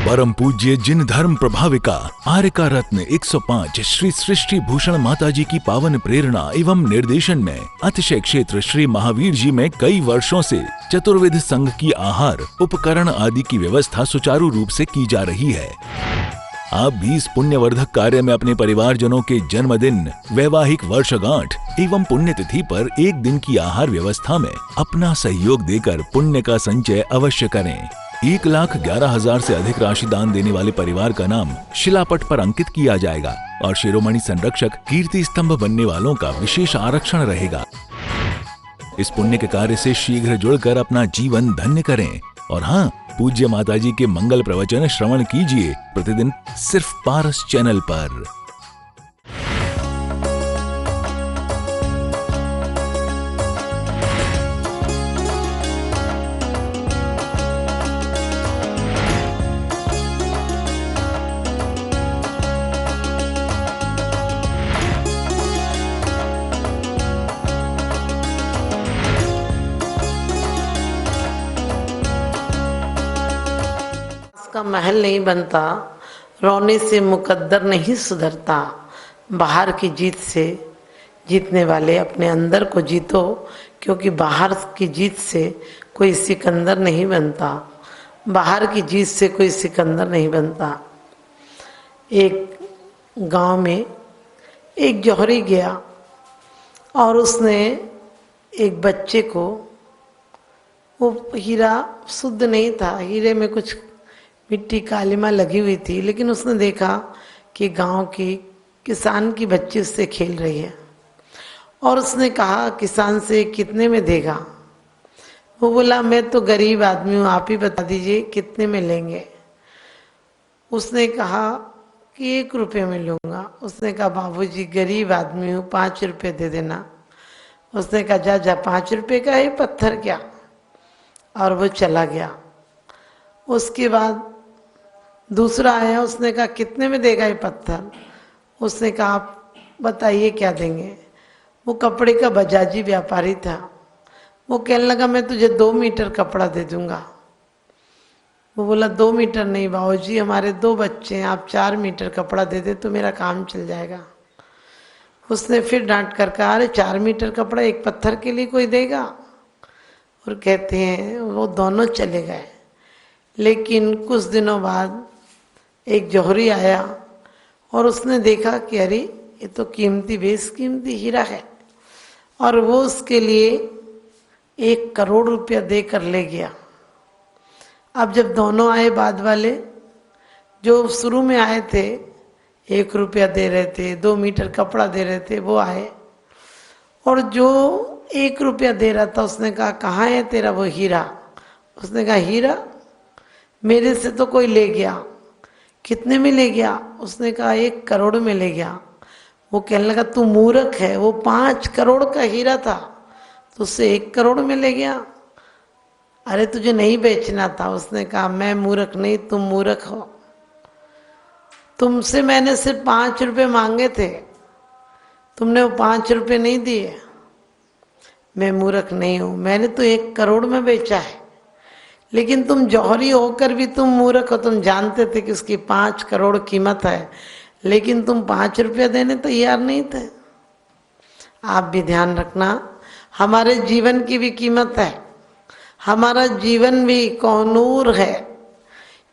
परम पूज्य जिन धर्म प्रभाविका आर्यका रत्न 105 श्री सृष्टि भूषण माताजी की पावन प्रेरणा एवं निर्देशन में अतिशय क्षेत्र श्री महावीर जी में कई वर्षों से चतुर्विध संघ की आहार उपकरण आदि की व्यवस्था सुचारू रूप से की जा रही है। आप भी इस पुण्यवर्धक कार्य में अपने परिवारजनों के जन्मदिन, वैवाहिक वर्षगांठ एवं पुण्यतिथि पर एक दिन की आहार व्यवस्था में अपना सहयोग देकर पुण्य का संचय अवश्य करें। 1,11,000 से अधिक राशि दान देने वाले परिवार का नाम शिलापट पर अंकित किया जाएगा और शिरोमणि संरक्षक कीर्ति स्तंभ बनने वालों का विशेष आरक्षण रहेगा। इस पुण्य के कार्य से शीघ्र जुड़कर अपना जीवन धन्य करें। और हाँ, पूज्य माताजी के मंगल प्रवचन श्रवण कीजिए प्रतिदिन सिर्फ पारस चैनल पर। का महल नहीं बनता, रोने से मुकद्दर नहीं सुधरता। बाहर की जीत से जीतने वाले अपने अंदर को जीतो, क्योंकि बाहर की जीत से कोई सिकंदर नहीं बनता। बाहर की जीत से कोई सिकंदर नहीं बनता। एक गांव में एक जौहरी गया और उसने एक बच्चे को, वो हीरा शुद्ध नहीं था, हीरे में कुछ मिट्टी कालिमा लगी हुई थी, लेकिन उसने देखा कि गांव की किसान की बच्ची उससे खेल रही है और उसने कहा किसान से कितने में देगा। वो बोला मैं तो गरीब आदमी हूँ, आप ही बता दीजिए कितने में लेंगे। उसने कहा कि 1 रुपये में लूँगा। उसने कहा बाबूजी गरीब आदमी हूँ, 5 रुपये दे देना। उसने कहा जा जा 5 रुपये का है पत्थर क्या। और वो चला गया। उसके बाद दूसरा आया, उसने कहा कितने में देगा ये पत्थर। उसने कहा आप बताइए क्या देंगे। वो कपड़े का बजाजी व्यापारी था। वो कहने लगा मैं तुझे 2 मीटर कपड़ा दे दूंगा। वो बोला 2 मीटर नहीं बाबूजी, हमारे 2 बच्चे हैं, आप 4 मीटर कपड़ा दे दे तो मेरा काम चल जाएगा। उसने फिर डांट कर कहा अरे 4 मीटर कपड़ा एक पत्थर के लिए कोई देगा। और कहते हैं वो दोनों चले गए। लेकिन कुछ दिनों बाद एक जौहरी आया और उसने देखा कि अरे ये तो कीमती बेशकीमती हीरा है, और वो उसके लिए 1 करोड़ रुपया देकर ले गया। अब जब दोनों आए बाद वाले, जो शुरू में आए थे 1 रुपया दे रहे थे, 2 मीटर कपड़ा दे रहे थे, वो आए और जो 1 रुपया दे रहा था उसने कहा कहाँ है तेरा वो हीरा। उसने कहा हीरा मेरे से तो कोई ले गया। कितने में ले गया। उसने कहा 1 करोड़ में ले गया। वो कहने लगा तू मूर्ख है, वो 5 करोड़ का हीरा था, तो उससे 1 करोड़ में ले गया। अरे तुझे नहीं बेचना था। उसने कहा मैं मूर्ख नहीं, तुम मूर्ख हो। तुमसे मैंने सिर्फ 5 रुपये मांगे थे, तुमने वो 5 रुपये नहीं दिए। मैं मूर्ख नहीं हूँ, मैंने तो 1 करोड़ में बेचा है। लेकिन तुम जौहरी होकर भी तुम मूर्ख हो। तुम जानते थे कि उसकी 5 करोड़ कीमत है, लेकिन तुम 5 रुपया देने तैयार नहीं थे। आप भी ध्यान रखना, हमारे जीवन की भी कीमत है। हमारा जीवन भी कोहनूर है।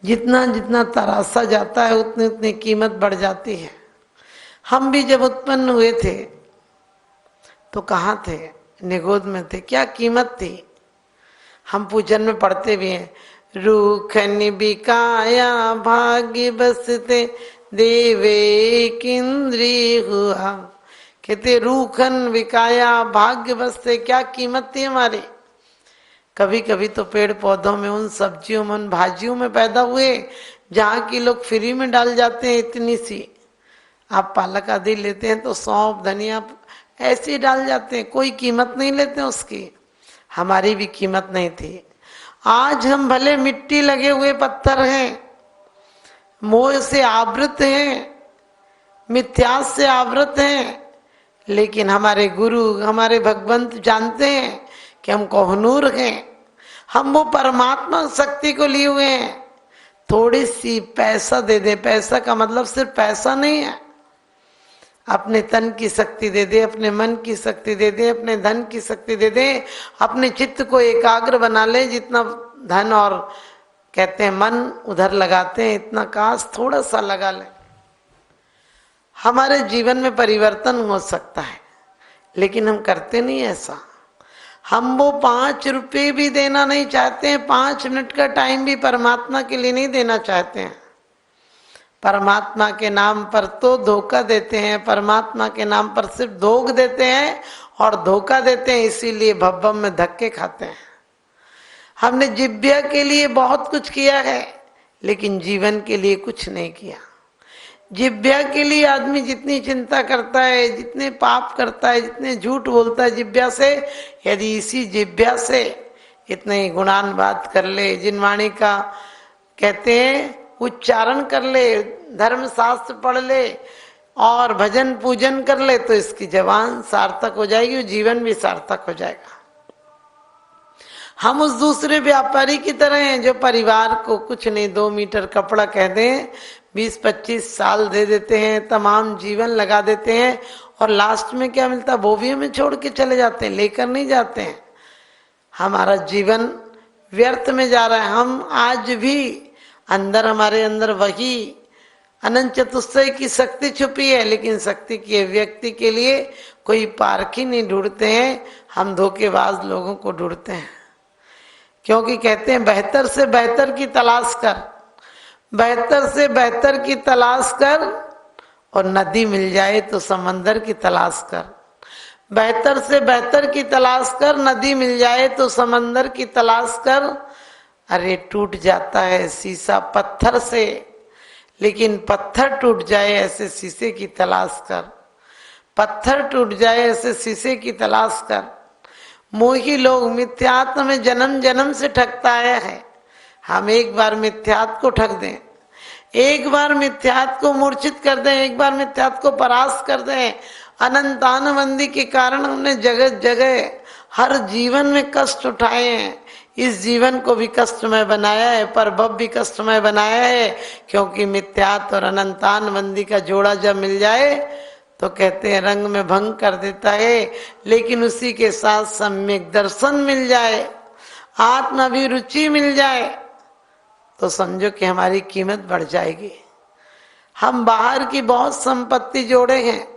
जितना जितना तरासा जाता है उतनी उतनी कीमत बढ़ जाती है। हम भी जब उत्पन्न हुए थे तो कहाँ थे, निगोद में थे, क्या कीमत थी। हम पूजन में पढ़ते भी हैं रूखन बिकाया भाग्य बसते देवे किंद्री हुआ। कहते रूखन बिकाया भाग्य बसते, क्या कीमत थी हमारी। कभी कभी तो पेड़ पौधों में, उन सब्जियों में, उन भाजियों में पैदा हुए जहाँ की लोग फ्री में डाल जाते हैं। इतनी सी आप पालक आदि लेते हैं तो सौंफ धनिया ऐसे ही डाल जाते हैं, कोई कीमत नहीं लेते उसकी। हमारी भी कीमत नहीं थी। आज हम भले मिट्टी लगे हुए पत्थर हैं, मोह से आवृत हैं, मिथ्या से आवृत हैं, लेकिन हमारे गुरु, हमारे भगवंत जानते हैं कि हम कोहनूर हैं। हम वो परमात्मा शक्ति को लिए हुए हैं। थोड़ी सी पैसा दे दे, पैसा का मतलब सिर्फ पैसा नहीं है, अपने तन की शक्ति दे दे, अपने मन की शक्ति दे दे, अपने धन की शक्ति दे दे, अपने चित्त को एकाग्र बना ले। जितना धन और कहते हैं मन उधर लगाते हैं, इतना काश थोड़ा सा लगा ले, हमारे जीवन में परिवर्तन हो सकता है। लेकिन हम करते नहीं ऐसा। हम वो 5 रुपये भी देना नहीं चाहते हैं, 5 मिनट का टाइम भी परमात्मा के लिए नहीं देना चाहते हैं। परमात्मा के नाम पर तो धोखा देते हैं, परमात्मा के नाम पर सिर्फ धोख देते हैं और धोखा देते हैं, इसीलिए भव्वम में धक्के खाते हैं। हमने जिब्या के लिए बहुत कुछ किया है, लेकिन जीवन के लिए कुछ नहीं किया। जिब्या के लिए आदमी जितनी चिंता करता है, जितने पाप करता है, जितने झूठ बोलता है जिब्या से, यदि इसी जिब्या से इतने गुणान बात कर ले, जिनवाणी का कहते हैं उच्चारण कर ले, धर्म शास्त्र पढ़ ले और भजन पूजन कर ले, तो इसकी जवान सार्थक हो जाएगी, जीवन भी सार्थक हो जाएगा। हम उस दूसरे व्यापारी की तरह हैं जो परिवार को कुछ नहीं, 2 मीटर कपड़ा कह दें 20-25 साल दे देते हैं, तमाम जीवन लगा देते हैं और लास्ट में क्या मिलता है, वो भी हमें छोड़ के चले जाते हैं, लेकर नहीं जाते हैं। हमारा जीवन व्यर्थ में जा रहा है। हम आज भी अंदर, हमारे अंदर वही अनंत चतुष्टय की शक्ति छुपी है, लेकिन शक्ति के व्यक्ति के लिए कोई पारखी नहीं ढूंढते हैं, हम धोखेबाज लोगों को ढूंढते हैं। क्योंकि कहते हैं बेहतर से बेहतर की तलाश कर, बेहतर से बेहतर की तलाश कर, और नदी मिल जाए तो समंदर की तलाश कर। बेहतर से बेहतर की तलाश कर, नदी मिल जाए तो समंदर की तलाश कर। अरे टूट जाता है शीशा पत्थर से, लेकिन पत्थर टूट जाए ऐसे शीशे की तलाश कर। पत्थर टूट जाए ऐसे शीशे की तलाश कर। मोही लोग मिथ्यात्व में जन्म जन्म से ठगता आया है। हम एक बार मिथ्यात्व को ठग दें, एक बार मिथ्यात्व को मूर्छित कर दें, एक बार मिथ्यात्व को परास्त कर दें, अनंतानवंदी के कारण हमने जगह जगह हर जीवन में कष्ट उठाए हैं। इस जीवन को भी कष्टमय बनाया है, पर भव भी कष्टमय बनाया है, क्योंकि मिथ्यात्व और अनंतानवंदी का जोड़ा जब मिल जाए तो कहते हैं रंग में भंग कर देता है। लेकिन उसी के साथ सम्यक दर्शन मिल जाए, आत्म अभिरुचि मिल जाए, तो समझो कि हमारी कीमत बढ़ जाएगी। हम बाहर की बहुत संपत्ति जोड़े हैं,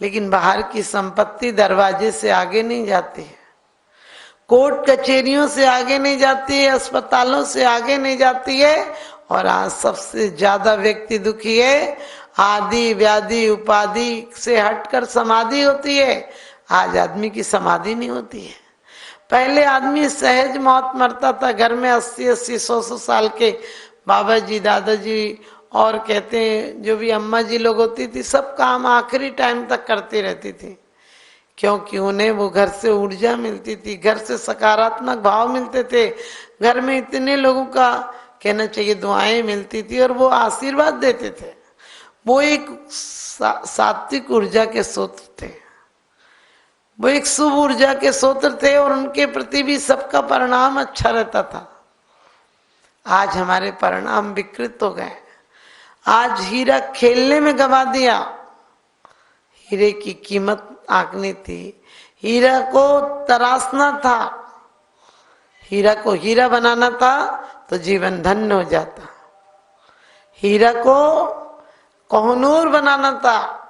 लेकिन बाहर की संपत्ति दरवाजे से आगे नहीं जाती है, कोर्ट कचहरियों से आगे नहीं जाती है, अस्पतालों से आगे नहीं जाती है। और आज सबसे ज्यादा व्यक्ति दुखी है, आदि व्याधि उपाधि से हटकर समाधि होती है। आज आदमी की समाधि नहीं होती है। पहले आदमी सहज मौत मरता था, घर में 80-80, 100-100 साल के बाबा जी, दादाजी और कहते हैं जो भी अम्मा जी लोग होती थी, सब काम आखिरी टाइम तक करती रहती थी, क्योंकि उन्हें वो घर से ऊर्जा मिलती थी, घर से सकारात्मक भाव मिलते थे, घर में इतने लोगों का कहना चाहिए दुआएं मिलती थी और वो आशीर्वाद देते थे। वो एक सात्विक ऊर्जा के स्रोत थे, वो एक शुभ ऊर्जा के स्रोत थे और उनके प्रति भी सबका परिणाम अच्छा रहता था। आज हमारे परिणाम विकृत हो गए। आज हीरा खेलने में गवा दिया। हीरे की कीमत आंकनी थी, हीरा को तराशना था, हीरा को हीरा बनाना था तो जीवन धन्य हो जाता। हीरा को कोहनूर बनाना था,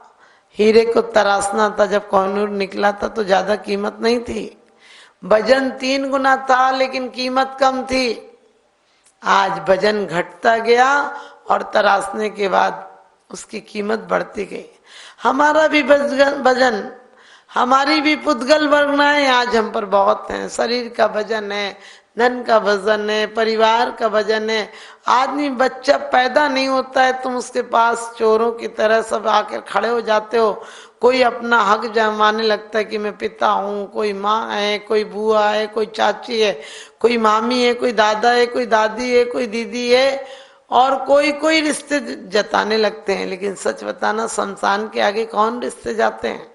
हीरे को तराशना था। जब कोहनूर निकला था तो ज्यादा कीमत नहीं थी, वजन 3 गुना था, लेकिन कीमत कम थी। आज वजन घटता गया और तराशने के बाद उसकी कीमत बढ़ती गई। हमारा भी वजन, हमारी भी पुद्गल वर्गनाएं आज हम पर बहुत हैं। शरीर का वजन है, धन का वजन है, परिवार का वजन है। आदमी बच्चा पैदा नहीं होता है, तुम उसके पास चोरों की तरह सब आकर खड़े हो जाते हो। कोई अपना हक जमाने लगता है कि मैं पिता हूँ, कोई माँ है, कोई बुआ है, कोई चाची है, कोई मामी है, कोई दादा है, कोई दादी है, कोई दीदी है, और कोई कोई रिश्ते जताने लगते हैं। लेकिन सच बताना, शमशान के आगे कौन रिश्ते जाते हैं?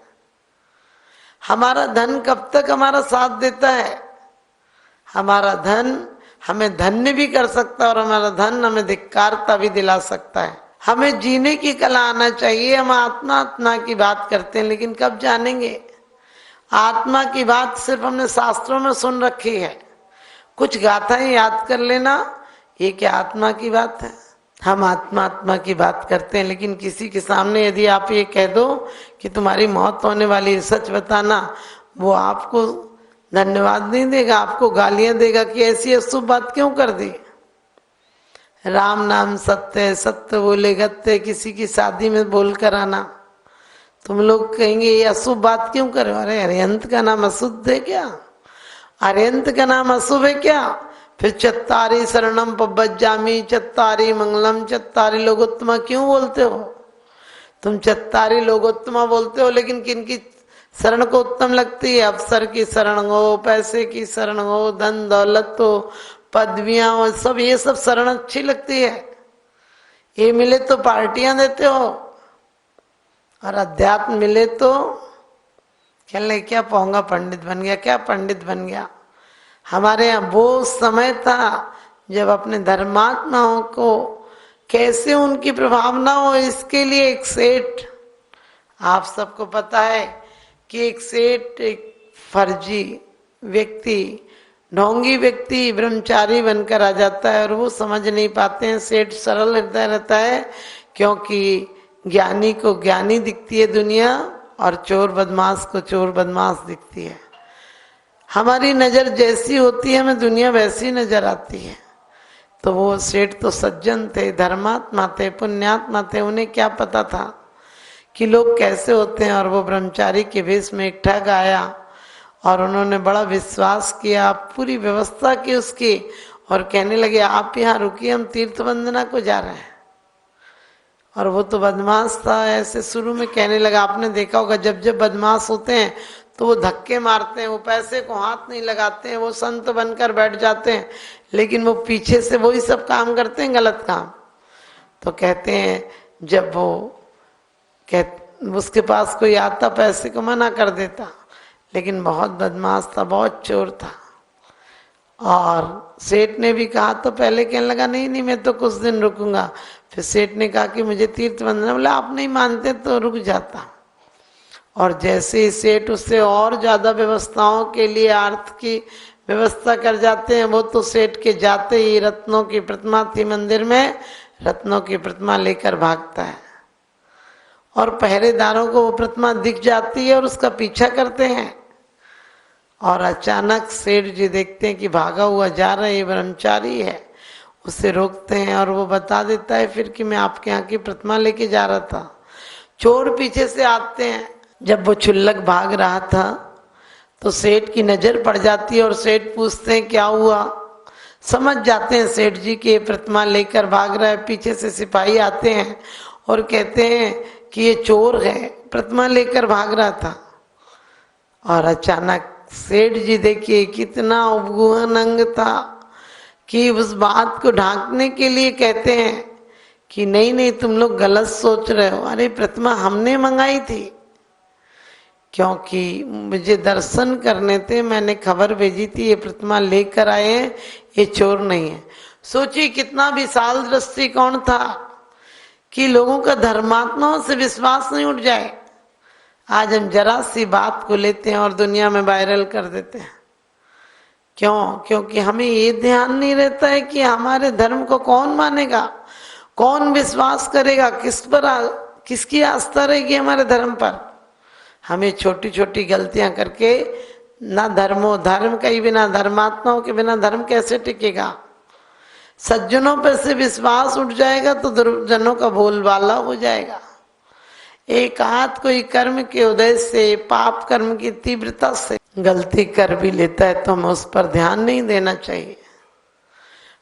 हमारा धन कब तक हमारा साथ देता है? हमारा धन हमें धन्य भी कर सकता है और हमारा धन हमें धिक्कारता भी दिला सकता है। हमें जीने की कला आना चाहिए। हम आत्मा की बात करते हैं, लेकिन कब जानेंगे? आत्मा की बात सिर्फ हमने शास्त्रों में सुन रखी है। कुछ गाथाएं याद कर लेना, ये क्या आत्मा की बात है? हम आत्मा की बात करते हैं, लेकिन किसी के सामने यदि आप ये कह दो कि तुम्हारी मौत होने वाली है, सच बताना, वो आपको धन्यवाद नहीं देगा, आपको गालियां देगा कि ऐसी अशुभ बात क्यों कर दी। राम नाम सत्य है, सत्य बोले गत्य, किसी की शादी में बोल कर आना, तुम लोग कहेंगे ये अशुभ बात क्यों कर रहे हो? अरे अरिहंत का नाम अशुद्ध है क्या? अरिहंत का नाम अशुभ है क्या? फिर चत्तारी शरणम पब्बज्जामि, चत्तारी मंगलम, चत्तारी लोकोत्तमा क्यों बोलते हो? तुम चत्तारी लोकोत्तमा बोलते हो, लेकिन किनकी शरण को उत्तम लगती है? अफसर की शरण हो, पैसे की शरण हो, धन दौलत हो, पदवियां हो, सब ये सब शरण अच्छी लगती है। ये मिले तो पार्टियां देते हो, और अध्यात्म मिले तो कहने लगे क्या पाऊंगा, पंडित बन गया, क्या पंडित बन गया। हमारे यहाँ वो समय था जब अपने धर्मात्माओं को कैसे उनकी प्रभावना हो, इसके लिए एक सेठ, आप सबको पता है कि एक सेठ एक फर्जी व्यक्ति, ढोंगी व्यक्ति ब्रह्मचारी बनकर आ जाता है, और वो समझ नहीं पाते हैं। सेठ सरल हृदय रहता है, क्योंकि ज्ञानी को ज्ञानी दिखती है दुनिया, और चोर बदमाश को चोर बदमाश दिखती है। हमारी नज़र जैसी होती है, हमें दुनिया वैसी नजर आती है। तो वो सेठ तो सज्जन थे, धर्मात्मा थे, पुण्यात्मा थे, उन्हें क्या पता था कि लोग कैसे होते हैं। और वो ब्रह्मचारी के वेश में एक ठग आया, और उन्होंने बड़ा विश्वास किया, पूरी व्यवस्था की उसकी, और कहने लगे आप यहाँ रुकिए, हम तीर्थ वंदना को जा रहे हैं। और वो तो बदमाश था, ऐसे शुरू में कहने लगा, आपने देखा होगा जब जब बदमाश होते हैं तो वो धक्के मारते हैं, वो पैसे को हाथ नहीं लगाते हैं, वो संत बनकर बैठ जाते हैं, लेकिन वो पीछे से वही सब काम करते हैं, गलत काम। तो कहते हैं जब वो उसके पास कोई आता पैसे को मना कर देता, लेकिन बहुत बदमाश था, बहुत चोर था। और सेठ ने भी कहा तो पहले कहने लगा नहीं नहीं मैं तो कुछ दिन रुकूंगा। फिर सेठ ने कहा कि मुझे तीर्थ वंदना, बोला आप नहीं मानते तो रुक जाता। और जैसे ही सेठ उससे और ज्यादा व्यवस्थाओं के लिए अर्थ की व्यवस्था कर जाते हैं, वो तो सेठ के जाते ही रत्नों की प्रतिमा थी मंदिर में, रत्नों की प्रतिमा लेकर भागता है, और पहरेदारों को वो प्रतिमा दिख जाती है और उसका पीछा करते हैं। और अचानक सेठ जी देखते हैं कि भागा हुआ जा रहा है, ये ब्रह्मचारी है, उसे रोकते हैं, और वो बता देता है फिर कि मैं आपके यहाँ की प्रतिमा लेके जा रहा था। चोर पीछे से आते हैं। जब वो छुल्लक भाग रहा था तो सेठ की नजर पड़ जाती है, और सेठ पूछते हैं क्या हुआ। समझ जाते हैं सेठ जी की प्रतिमा लेकर भाग रहा है। पीछे से सिपाही आते हैं और कहते हैं कि ये चोर है, प्रतिमा लेकर भाग रहा था। और अचानक सेठ जी देखिए कितना उपगुहन अंग था कि उस बात को ढांकने के लिए कहते हैं कि नहीं नहीं तुम लोग गलत सोच रहे हो, अरे प्रतिमा हमने मंगाई थी, क्योंकि मुझे दर्शन करने थे, मैंने खबर भेजी थी ये प्रतिमा लेकर आए हैं, ये चोर नहीं है। सोचिए कितना विशाल दृष्टिकोण था कि लोगों का धर्मात्माओं से विश्वास नहीं उठ जाए। आज हम जरा सी बात को लेते हैं और दुनिया में वायरल कर देते हैं। क्यों? क्योंकि हमें ये ध्यान नहीं रहता है कि हमारे धर्म को कौन मानेगा, कौन विश्वास करेगा, किस पर किसकी आस्था रहेगी हमारे धर्म पर। हमें छोटी छोटी गलतियां करके ना धर्म का ही बिना, धर्मात्माओं के बिना धर्म कैसे टिकेगा। सज्जनों पर से विश्वास उठ जाएगा तो दुर्जनों का बोलबाला हो जाएगा। एक हाथ कोई कर्म के उदय से, पाप कर्म की तीव्रता से गलती कर भी लेता है तो हमें उस पर ध्यान नहीं देना चाहिए।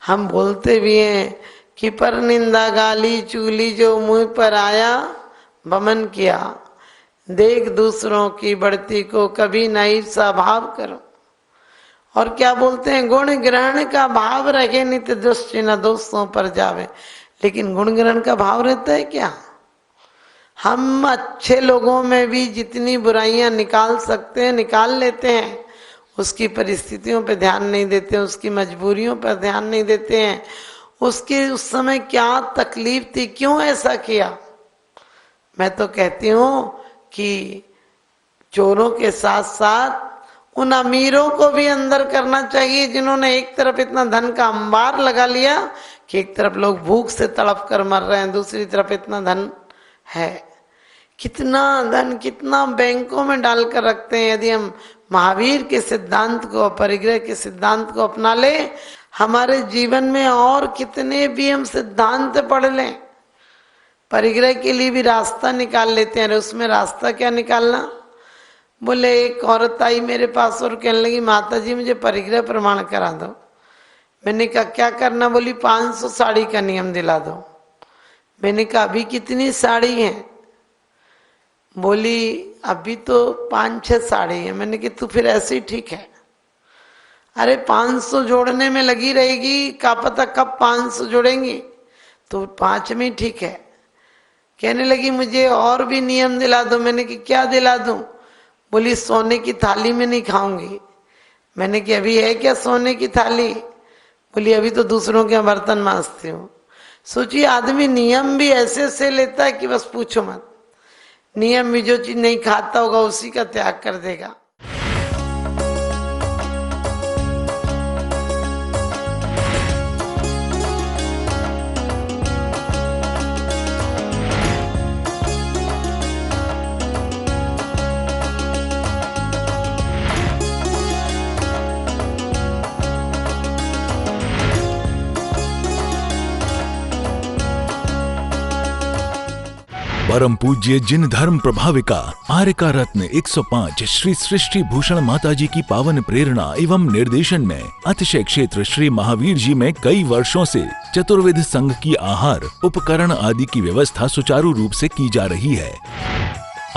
हम बोलते भी हैं कि पर निंदा गाली चूली जो मुंह पर आया बमन किया, देख दूसरों की बढ़ती को कभी न ईर्षा भाव करो। और क्या बोलते हैं, गुण ग्रहण का भाव रहे नित्य दृष्टि न दोस्तों पर जावे। लेकिन गुण ग्रहण का भाव रहता है क्या? हम अच्छे लोगों में भी जितनी बुराइयां निकाल सकते हैं निकाल लेते हैं, उसकी परिस्थितियों पे ध्यान नहीं देते, उसकी मजबूरियों पर ध्यान नहीं देते हैं, उसके उस समय क्या तकलीफ थी, क्यों ऐसा किया। मैं तो कहती हूँ कि चोरों के साथ साथ उन अमीरों को भी अंदर करना चाहिए जिन्होंने एक तरफ इतना धन का अंबार लगा लिया कि एक तरफ लोग भूख से तड़प कर मर रहे हैं, दूसरी तरफ इतना धन है। कितना धन कितना बैंकों में डालकर रखते हैं। यदि हम महावीर के सिद्धांत को, परिग्रह के सिद्धांत को अपना ले, हमारे जीवन में और कितने भी हम सिद्धांत पढ़ लें, परिग्रह के लिए भी रास्ता निकाल लेते हैं। उसमें रास्ता क्या निकालना, बोले एक औरत आई मेरे पास और कहने लगी माता जी मुझे परिग्रह प्रमाण करा दो। मैंने कहा क्या करना, बोली 500 साड़ी का नियम दिला दो। मैंने कहा अभी कितनी साड़ी है, बोली अभी तो 5-6 साड़ी है। मैंने कहा तू फिर ऐसे ही ठीक है। अरे 500 जोड़ने में लगी रहेगी, क्या पता कब 500 जोड़ेंगी, तो 5 में ठीक है। कहने लगी मुझे और भी नियम दिला दो। मैंने कहा क्या दिला दूं, बोली सोने की थाली में नहीं खाऊंगी। मैंने कहा अभी है क्या सोने की थाली, बोली अभी तो दूसरों के बर्तन मांजती हूँ। सोचिए आदमी नियम भी ऐसे से लेता है कि बस पूछो मत। नियम भी जो चीज नहीं खाता होगा उसी का त्याग कर देगा। परम पूज्य जिन धर्म प्रभाविका आर्यका रत्न 105 श्री सृष्टि भूषण माताजी की पावन प्रेरणा एवं निर्देशन में अतिशय क्षेत्र श्री महावीर जी में कई वर्षों से चतुर्विध संघ की आहार उपकरण आदि की व्यवस्था सुचारू रूप से की जा रही है।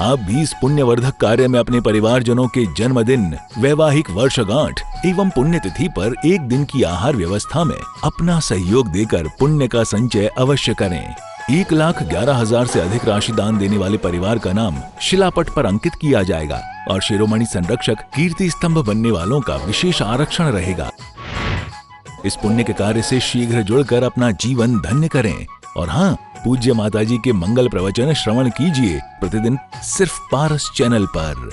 आप भी इस पुण्यवर्धक कार्य में अपने परिवारजनों के जन्मदिन, वैवाहिक वर्षगांठ एवं पुण्यतिथि पर एक दिन की आहार व्यवस्था में अपना सहयोग देकर पुण्य का संचय अवश्य करें। 1,11,000 से अधिक राशि दान देने वाले परिवार का नाम शिलापट पर अंकित किया जाएगा और शिरोमणि संरक्षक कीर्ति स्तंभ बनने वालों का विशेष आरक्षण रहेगा। इस पुण्य के कार्य से शीघ्र जुड़कर अपना जीवन धन्य करें। और हाँ, पूज्य माताजी के मंगल प्रवचन श्रवण कीजिए प्रतिदिन सिर्फ पारस चैनल पर।